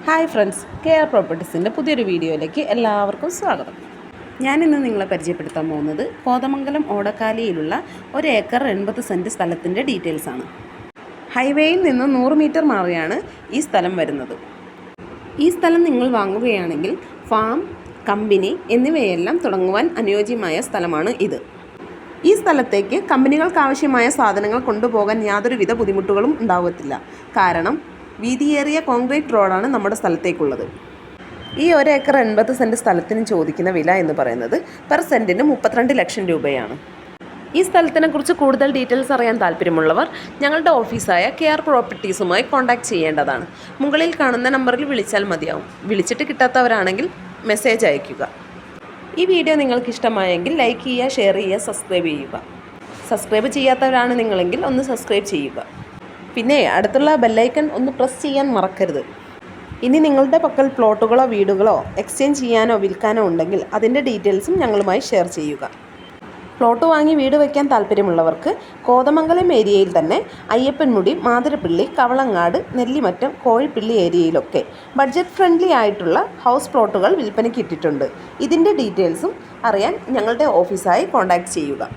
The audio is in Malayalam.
ഹായ് ഫ്രണ്ട്സ്, കെയർ പ്രോപ്പർട്ടീസിൻ്റെ പുതിയൊരു വീഡിയോയിലേക്ക് എല്ലാവർക്കും സ്വാഗതം. ഞാനിന്ന് നിങ്ങളെ പരിചയപ്പെടുത്താൻ പോകുന്നത് കോതമംഗലം ഓടക്കാലിയിലുള്ള 1 ഏക്കർ 80 സെൻറ്റ് സ്ഥലത്തിൻ്റെ ഡീറ്റെയിൽസാണ്. ഹൈവേയിൽ നിന്ന് 100 മീറ്റർ മാറിയാണ് ഈ സ്ഥലം വരുന്നത്. ഈ സ്ഥലം നിങ്ങൾ വാങ്ങുകയാണെങ്കിൽ ഫാം, കമ്പനി എന്നിവയെല്ലാം തുടങ്ങുവാൻ അനുയോജ്യമായ സ്ഥലമാണ് ഇത്. ഈ സ്ഥലത്തേക്ക് കമ്പനികൾക്ക് ആവശ്യമായ സാധനങ്ങൾ കൊണ്ടുപോകാൻ യാതൊരുവിധ ബുദ്ധിമുട്ടുകളും ഉണ്ടാകത്തില്ല. കാരണം വീതിയേറിയ കോൺക്രീറ്റ് റോഡാണ് നമ്മുടെ സ്ഥലത്തേക്കുള്ളത്. ഈ 1 ഏക്കർ 80 സെൻറ്റ് സ്ഥലത്തിന് ചോദിക്കുന്ന വില എന്ന് പറയുന്നത് പെർ സെൻറ്റിന് 32 ലക്ഷം രൂപയാണ്. ഈ സ്ഥലത്തിനെക്കുറിച്ച് കൂടുതൽ ഡീറ്റെയിൽസ് അറിയാൻ താല്പര്യമുള്ളവർ ഞങ്ങളുടെ ഓഫീസായ കെയർ പ്രോപ്പർട്ടീസുമായി കോൺടാക്റ്റ് ചെയ്യേണ്ടതാണ്. മുകളിൽ കാണുന്ന നമ്പറിൽ വിളിച്ചാൽ മതിയാവും. വിളിച്ചിട്ട് കിട്ടാത്തവരാണെങ്കിൽ മെസ്സേജ് അയയ്ക്കുക. ഈ വീഡിയോ നിങ്ങൾക്ക് ഇഷ്ടമായെങ്കിൽ ലൈക്ക് ചെയ്യുക, ഷെയർ ചെയ്യുക, സബ്സ്ക്രൈബ് ചെയ്യുക. സബ്സ്ക്രൈബ് ചെയ്യാത്തവരാണ് നിങ്ങളെങ്കിൽ ഒന്ന് സബ്സ്ക്രൈബ് ചെയ്യുക. പിന്നെ അടുത്തുള്ള ബെല്ലൈക്കൺ ഒന്ന് പ്രസ് ചെയ്യാൻ മറക്കരുത്. ഇനി നിങ്ങളുടെ പക്കൽ പ്ലോട്ടുകളോ വീടുകളോ എക്സ്ചേഞ്ച് ചെയ്യാനോ വിൽക്കാനോ ഉണ്ടെങ്കിൽ അതിൻ്റെ ഡീറ്റെയിൽസും ഞങ്ങളുമായി ഷെയർ ചെയ്യുക. പ്ലോട്ട് വാങ്ങി വീട് വയ്ക്കാൻ താല്പര്യമുള്ളവർക്ക് കോതമംഗലം ഏരിയയിൽ തന്നെ അയ്യപ്പൻമുടി, മാതിരപ്പള്ളി, കവളങ്ങാട്, നെല്ലിമറ്റം, കോഴിപ്പള്ളി ഏരിയയിലൊക്കെ ബഡ്ജറ്റ് ഫ്രണ്ട്ലി ആയിട്ടുള്ള ഹൗസ് പ്ലോട്ടുകൾ വിൽപ്പനയ്ക്ക് ഇട്ടിട്ടുണ്ട്. ഇതിൻ്റെ ഡീറ്റെയിൽസും അറിയാൻ ഞങ്ങളുടെ ഓഫീസായി കോൺടാക്റ്റ് ചെയ്യുക.